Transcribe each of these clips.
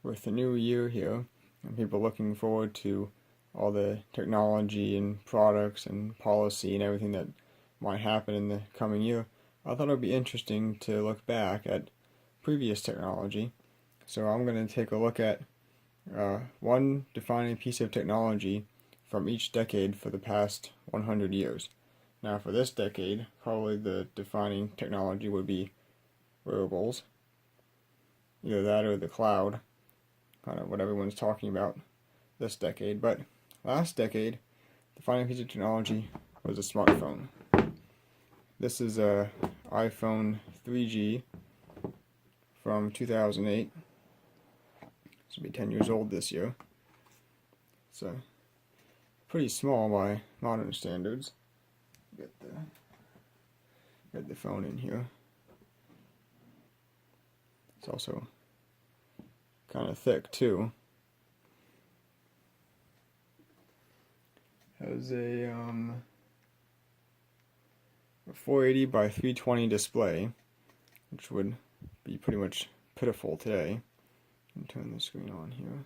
with the new year here and people looking forward to all the technology and products and policy and everything that might happen in the coming year, I thought it would be interesting to look back at previous technology. So I'm going to take a look at one defining piece of technology from each decade for the past 100 years. Now for this decade, probably the defining technology would be wearables. Either that or the cloud, kind of what everyone's talking about this decade. But last decade, the defining piece of technology was a smartphone. This is a iPhone 3G from 2008. This will be 10 years old this year. So pretty small by modern standards. Get the phone in here. It's also kind of thick too. Has a 480 by 320 display, which would be pretty much pitiful today. Turn the screen on here.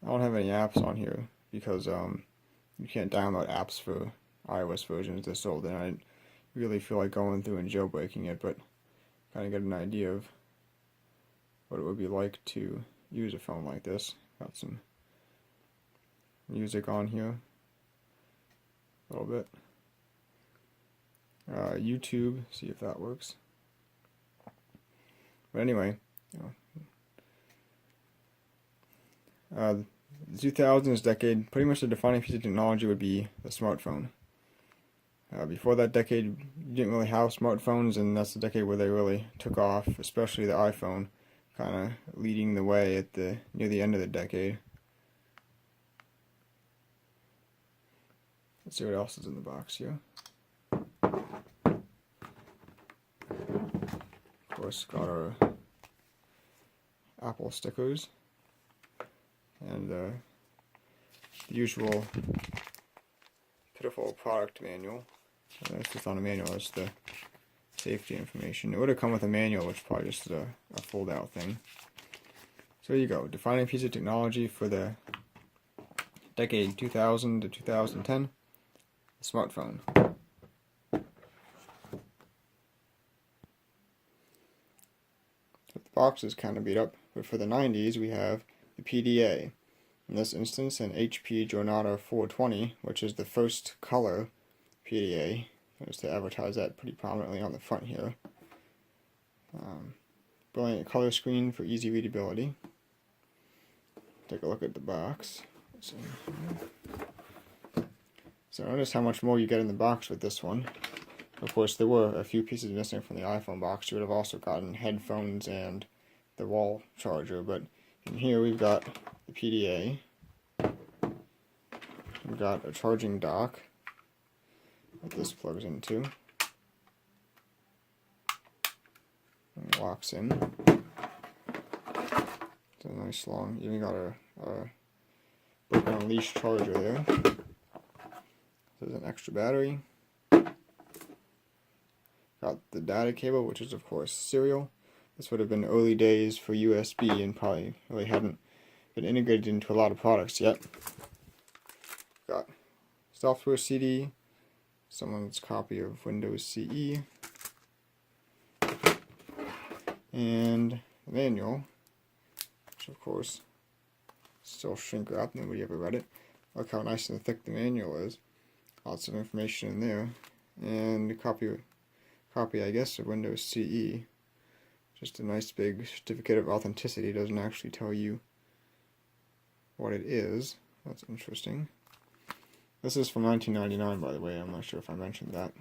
I don't have any apps on here because you can't download apps for iOS versions this old, and I didn't really feel like going through and jailbreaking it, but kind of get an idea of what it would be like to use a phone like this. Got some music on here, a little bit. YouTube, see if that works. But anyway, the 2000s decade, pretty much the defining piece of technology would be the smartphone. Before that decade, you didn't really have smartphones, and that's the decade where they really took off, especially the iPhone, kind of leading the way at near the end of the decade. Let's see what else is in the box here. Of course, got our Apple stickers and the usual pitiful product manual. That's just not a manual, that's the safety information. It would have come with a manual, which is probably just a fold out thing. So there you go, defining piece of technology for the decade 2000 to 2010, the smartphone. The box is kind of beat up, but for the 90s we have the PDA. In this instance, an HP Jornada 420, which is the first color PDA. Notice they advertise that pretty prominently on the front here. Brilliant color screen for easy readability. Take a look at the box. So notice how much more you get in the box with this one. Of course, there were a few pieces missing from the iPhone box. You would have also gotten headphones and the wall charger, but in here we've got the PDA. We've got a charging dock that this plugs into. And it locks in. It's a nice long, even got a broken on leash charger there. There's an extra battery. Got the data cable, which is of course serial. This would have been early days for USB and probably really hadn't been integrated into a lot of products yet. Got software CD, someone's copy of Windows CE, and the manual, which of course still shrink wrapped, nobody ever read it. Look how nice and thick the manual is. Lots of information in there. And a copy I guess of Windows CE. Just a nice big certificate of authenticity. Doesn't actually tell you what it is. That's interesting. This is from 1999, by the way. I'm not sure if I mentioned that.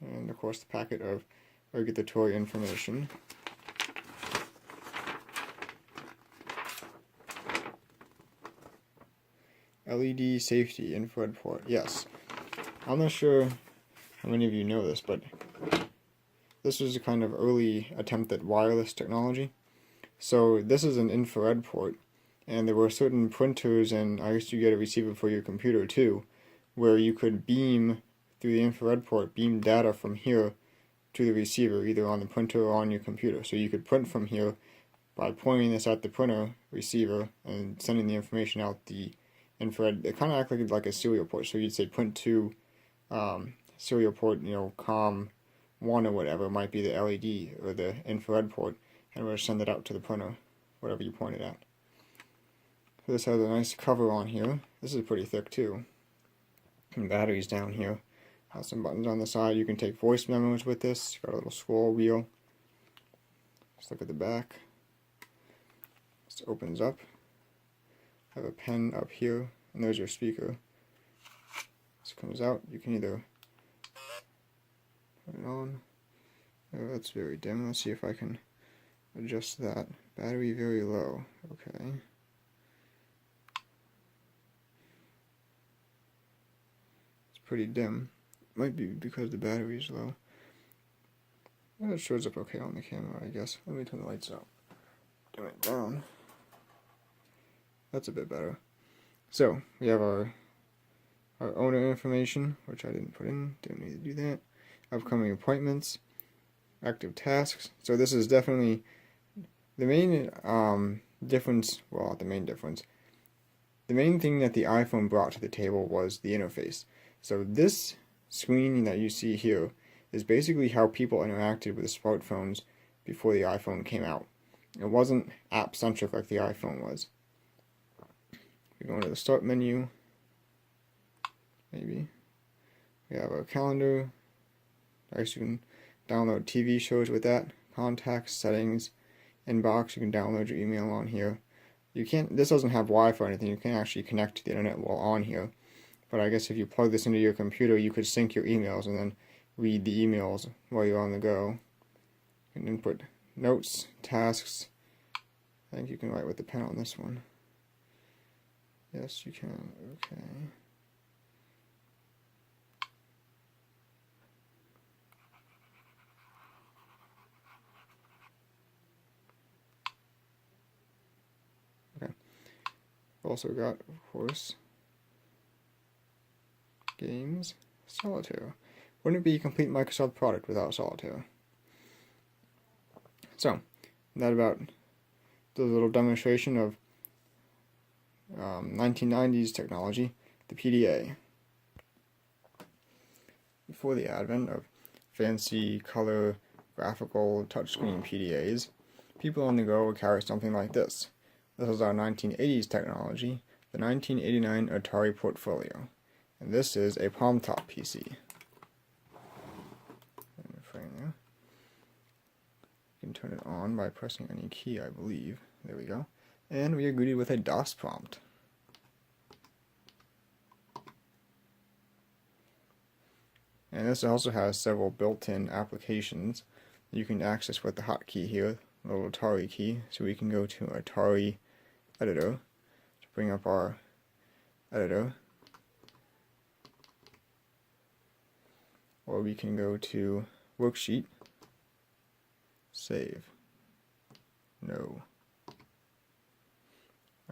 And of course the packet of regulatory information. LED safety infrared port. Yes. I'm not sure how many of you know this, but this was a kind of early attempt at wireless technology. So this is an infrared port, and there were certain printers, and I used to get a receiver for your computer too, where you could beam through the infrared port, beam data from here to the receiver, either on the printer or on your computer. So you could print from here by pointing this at the printer receiver and sending the information out the infrared. It kind of acts like a serial port. So you'd say print to serial port, COM 1 or whatever. It might be the LED or the infrared port, and we'll send it out to the printer, whatever you pointed at. So this has a nice cover on here. This is pretty thick too. And batteries down here. Has some buttons on the side. You can take voice memos with this. Got a little scroll wheel. Let's look at the back. This opens up. I have a pen up here, and there's your speaker. This comes out. You can either put it on. Oh, that's very dim. Let's see if I can adjust that. Battery very low. Okay. It's pretty dim. Might be because the battery is low. Well, it shows up okay on the camera, I guess. Let me turn the lights out. Turn it down. That's a bit better. So, we have our owner information, which I didn't put in. Didn't need to do that. Upcoming appointments. Active tasks. So this is definitely the main difference. Well, not the main difference. The main thing that the iPhone brought to the table was the interface. So this screen that you see here is basically how people interacted with the smartphones before the iPhone came out. It wasn't app-centric like the iPhone was. We go into the Start menu. Maybe. We have our calendar. I guess you can download TV shows with that. Contacts, settings, inbox. You can download your email on here. You can't. This doesn't have Wi-Fi or anything. You can't actually connect to the internet while on here. But I guess if you plug this into your computer, you could sync your emails and then read the emails while you're on the go. You can input notes, tasks. I think you can write with the pen on this one. Yes, you can. Okay. Okay. Also got, of course, games, Solitaire. Wouldn't it be a complete Microsoft product without Solitaire? So, that about the little demonstration of 1990s technology, the PDA. Before the advent of fancy color graphical touchscreen PDAs, people on the go would carry something like this. This is our 1980s technology, the 1989 Atari Portfolio. And this is a palm top PC. In the frame there. You can turn it on by pressing any key, I believe. There we go. And we are greeted with a DOS prompt. And this also has several built-in applications you can access with the hotkey here, the little Atari key. So we can go to Atari Editor to bring up our editor. Or we can go to Worksheet, Save, No,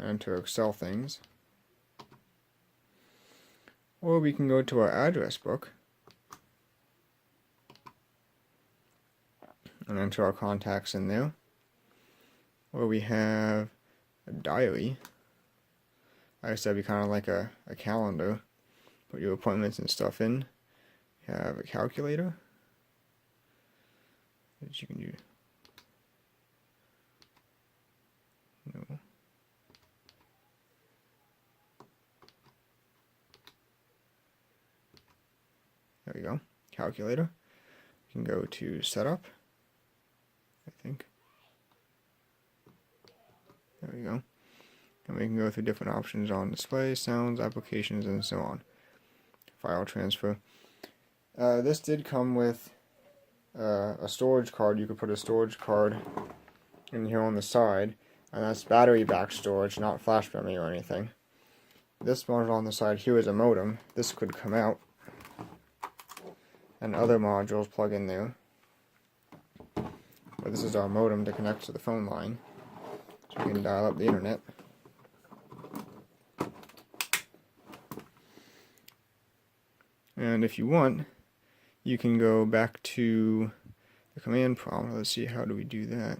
enter Excel things. Or we can go to our address book and enter our contacts in there. Or we have a diary. I guess that'd be kind of like a calendar. Put your appointments and stuff in. You have a calculator that you can do. No. There we go. Calculator. You can go to Setup, I think. There we go. And we can go through different options on display, sounds, applications, and so on. File transfer. This did come with a storage card. You could put a storage card in here on the side, and that's battery back storage, not flash memory or anything. This module on the side here is a modem. This could come out, and other modules plug in there. But this is our modem to connect to the phone line, so we can dial up the internet. And if you want, you can go back to the command prompt. Let's see, how do we do that?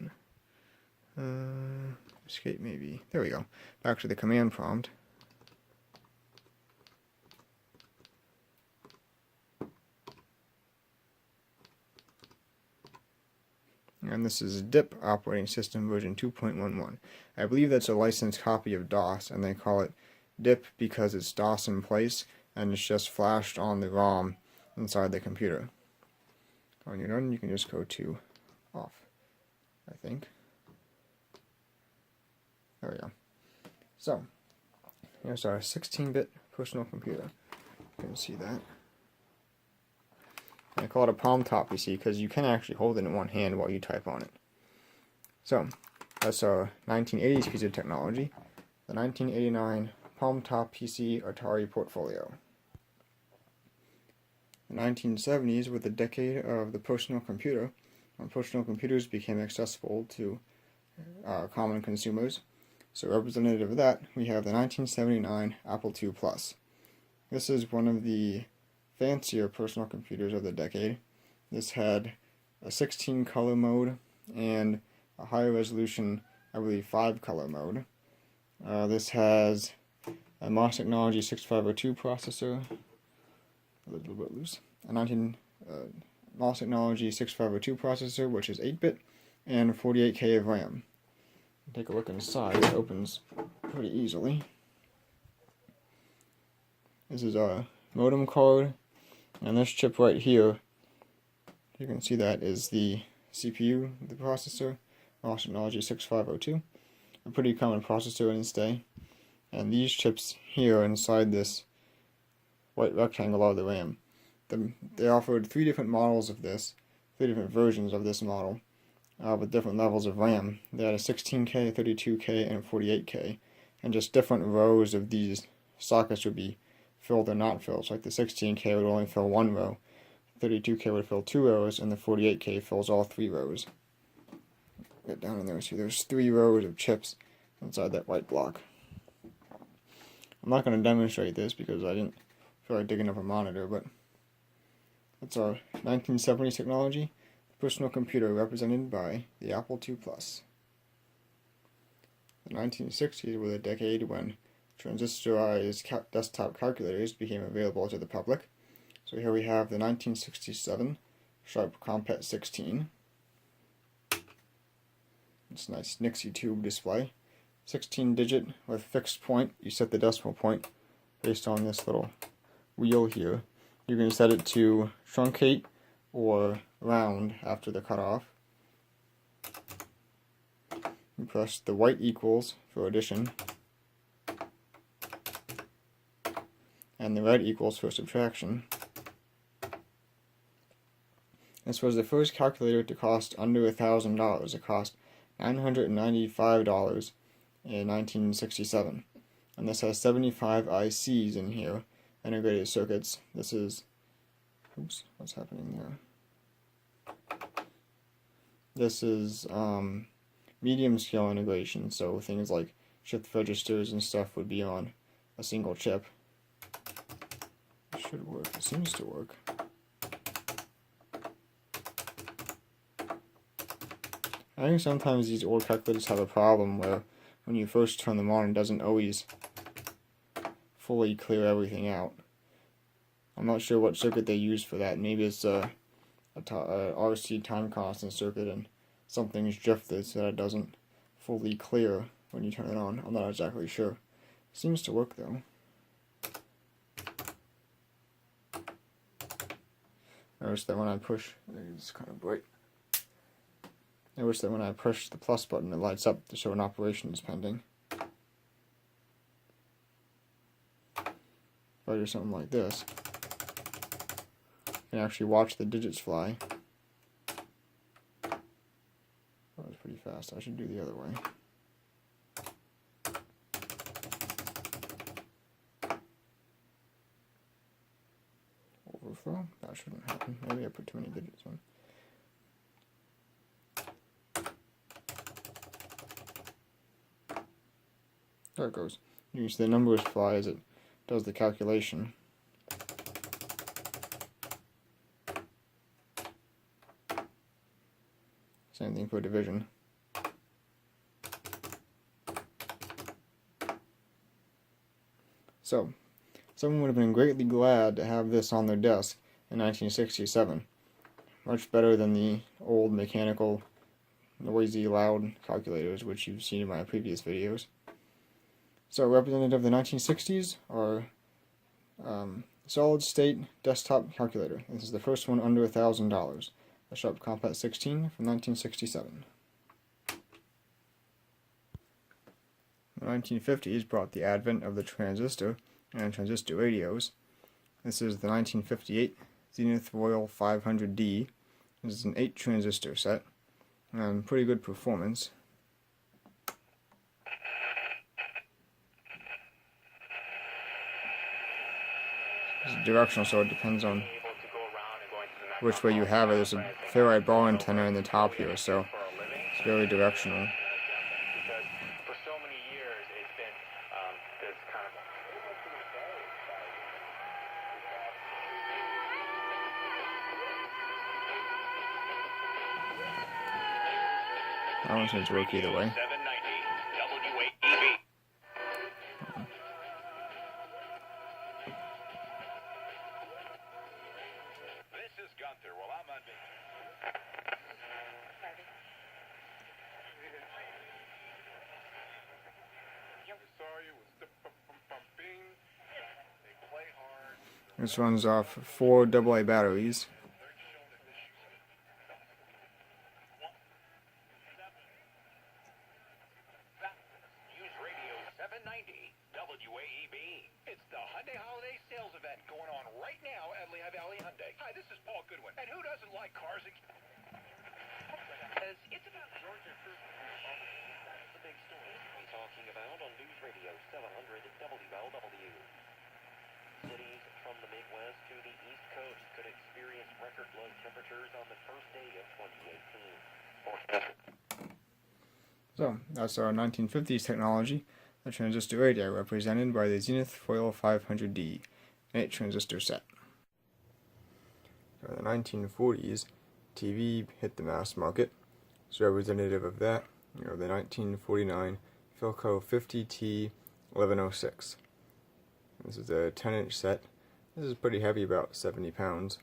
Escape maybe. There we go. Back to the command prompt. And this is DIP operating system version 2.11. I believe that's a licensed copy of DOS, and they call it DIP because it's DOS in place, and it's just flashed on the ROM inside the computer. When you're done, you can just go to off, I think. There we go. So, here's our 16-bit personal computer. You can see that. And I call it a palm top PC because you can actually hold it in one hand while you type on it. So, that's our 1980s piece of technology, the 1989 palm top PC Atari portfolio. The 1970s were the decade of the personal computer, when personal computers became accessible to common consumers. So representative of that, we have the 1979 Apple II Plus. This is one of the fancier personal computers of the decade. This had a 16-color mode and a higher resolution, I believe, 5-color mode. This has a MOS Technology 6502 processor, a little bit loose, a MOS Technology 6502 processor, which is 8-bit, and 48K of RAM. Take a look inside. It opens pretty easily. This is our modem card, and this chip right here, you can see that is the CPU, the processor, MOS Technology 6502, a pretty common processor in its day. And these chips here inside this white rectangle are the RAM. They offered 3 different models of this, 3 different versions of this model, with different levels of RAM. They had a 16K, 32K, and 48K, and just different rows of these sockets would be filled or not filled. So like the 16K would only fill 1 row, 32K would fill 2 rows, and the 48K fills all 3 rows. Get down in there, see there's 3 rows of chips inside that white block. I'm not going to demonstrate this because I didn't feel like digging up a monitor, but that's our 1970s technology, personal computer represented by the Apple II Plus. The 1960s were the decade when transistorized desktop calculators became available to the public. So here we have the 1967 Sharp Compet 16. It's a nice Nixie tube display. 16-digit with fixed point. You set the decimal point based on this little wheel here. You can set it to truncate or round after the cutoff. You press the white equals for addition, and the red equals for subtraction. This was the first calculator to cost under $1,000. It cost $995 in 1967. And this has 75 ICs in here, integrated circuits. This is, oops, what's happening there? This is medium scale integration, so things like shift registers and stuff would be on a single chip. It should work, it seems to work. I think sometimes these old calculators have a problem where when you first turn them on, it doesn't always fully clear everything out. I'm not sure what circuit they use for that. Maybe it's a RC time constant circuit and something's drifted so that it doesn't fully clear when you turn it on. I'm not exactly sure. Seems to work though. Notice that when I push, it's kind of bright. Notice that when I push the plus button, it lights up to show an operation is pending. If I do something like this, you can actually watch the digits fly. That was pretty fast. I should do the other way. Overflow? That shouldn't happen. Maybe I put too many digits in. There it goes. You can see the numbers fly as it does the calculation. Same thing for division. So, someone would have been greatly glad to have this on their desk in 1967. Much better than the old mechanical, noisy, loud calculators, which you've seen in my previous videos. So, representative of the 1960s are solid-state desktop calculator. This is the first one under $1,000. A Sharp Compact 16 from 1967. The 1950s brought the advent of the transistor and transistor radios. This is the 1958 Zenith Royal 500D. This is an 8-transistor set, and pretty good performance. It's directional, so it depends on which way you have it. There's a ferrite ball antenna in the top here, so it's very directional. For so many years, it's been this kind of. That one seems to work either way. 790 WAEB. This is Gunther. Well, I'm on. This runs off 4 AA batteries. Use radio 790 WAEB. It's the Hyundai Holiday Sales Event going on right now at Lehigh Valley Hyundai. Hi, this is Paul Goodwin. And who doesn't like cars? It's about Georgia. That's the big story we're talking about on News Radio 700 WLW. Cities from the Midwest to the East Coast could experience record low temperatures on the first day of 2018. So, that's our 1950s technology, the transistor radio, represented by the Zenith Royal 500D, an 8-transistor set. So in the 1940s, TV hit the mass market. So representative of that, the 1949 Philco 50T1106. This is a 10-inch set. This is pretty heavy, about 70 pounds.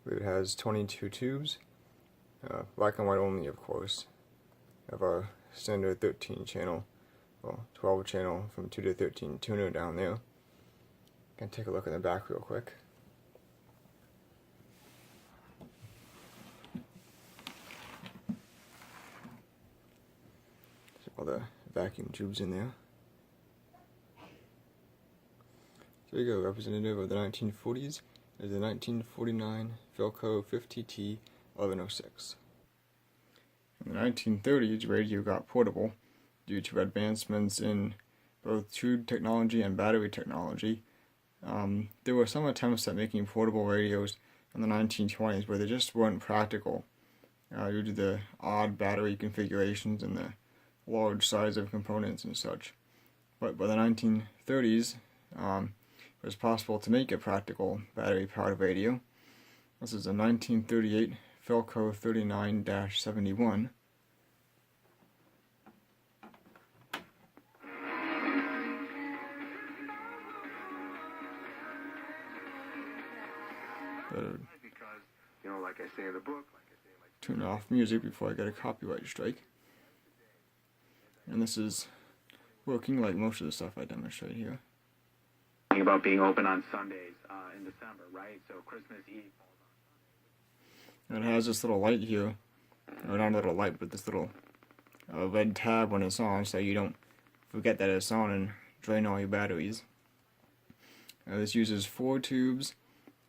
It has 22 tubes, black and white only, of course. Of our standard 13-channel, well, 12-channel from 2 to 13 tuner down there. Can take a look in the back real quick. So all the vacuum tubes in there. There you go, representative of the 1940s is the 1949 Philco 50T1106. In the 1930s, radio got portable due to advancements in both tube technology and battery technology. There were some attempts at making portable radios in the 1920s, but they just weren't practical due to the odd battery configurations and the large size of components and such. But by the 1930s, it was possible to make a practical battery-powered radio. This is a 1938 Philco 39-71. Like I say in the book, turn off music before I get a copyright strike. And this is working like most of the stuff I demonstrate here. About being open on Sundays in December, right? So Christmas Eve. And it has this little light here, or not a little light, but this little red tab when it's on, so you don't forget that it's on and drain all your batteries. This uses 4 tubes,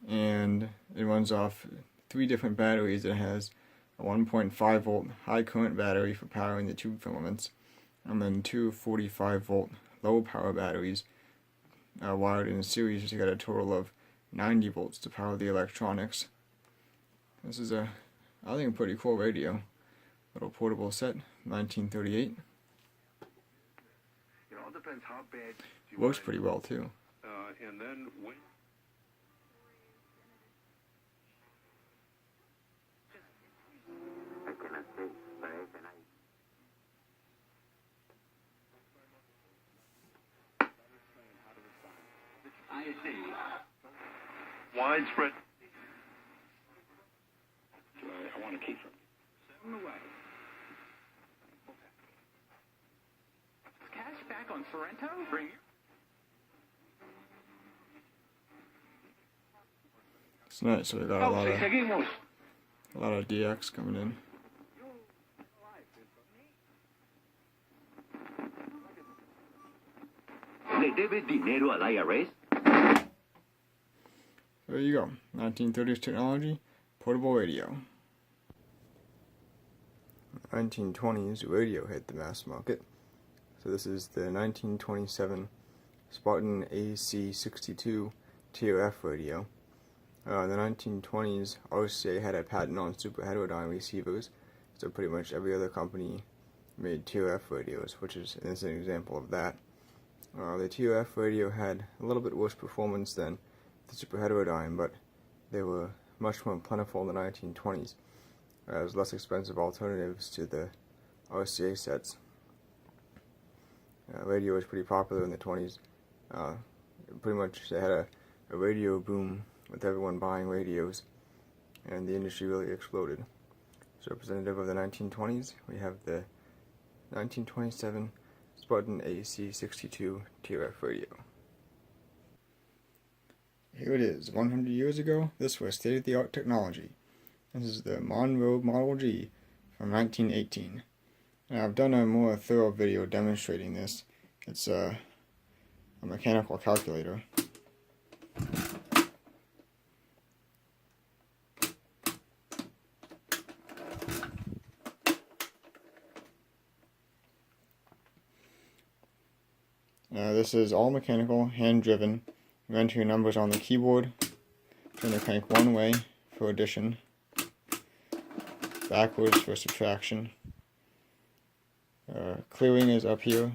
and it runs off 3 different batteries. It has a 1.5 volt high current battery for powering the tube filaments, and then 2 45 volt low power batteries wired in a series to get a total of 90 volts to power the electronics. This is I think, a pretty cool radio. Little portable set, 1938. It all depends how bad you Works pretty well too. And then when I cannot say widespread. I want to keep her. Send them away. Cash back on Sorrento? Bring It's nice. So we got a lot of DX coming in. ¿Le debe dinero al IRS? There you go. 1930s technology, portable radio. 1920s radio hit the mass market. So this is the 1927 Spartan AC62 TOF radio. In the 1920s, RCA had a patent on super heterodyne receivers, so pretty much every other company made TOF radios, which is this is an example of that. The TOF radio had a little bit worse performance than the super heterodyne, but they were much more plentiful in the 1920s as less expensive alternatives to the RCA sets. Radio was pretty popular in the 20s. Pretty much they had a radio boom with everyone buying radios, and the industry really exploded. So representative of the 1920s, we have the 1927 Spartan AC62 TOF radio. Here it is. 100 years ago, this was state-of-the-art technology. This is the Monroe Model G from 1918. Now, I've done a more thorough video demonstrating this. It's a mechanical calculator. This is all mechanical, hand-driven. You enter your numbers on the keyboard, turn the crank one way for addition, backwards for subtraction. Clearing is up here.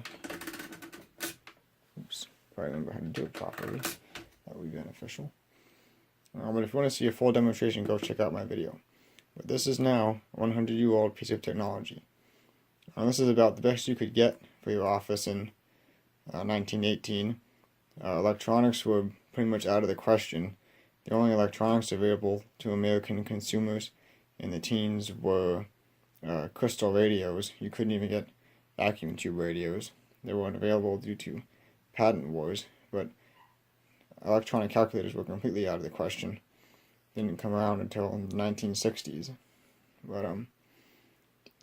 Oops, if I remember how to do it properly, that would be beneficial. But if you want to see a full demonstration, go check out my video. But this is now a 100-year-old piece of technology. This is about the best you could get for your office in 1918. Electronics were pretty much out of the question. The only electronics available to American consumers in the teens were crystal radios. You couldn't even get vacuum tube radios. They weren't available due to patent wars, but electronic calculators were completely out of the question. Didn't come around until the 1960s. But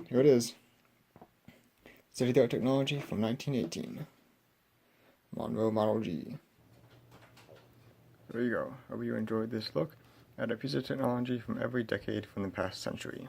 here it is. State-of-the-art technology from 1918. Monroe Model G. There you go. Hope you enjoyed this look at a piece of technology from every decade from the past century.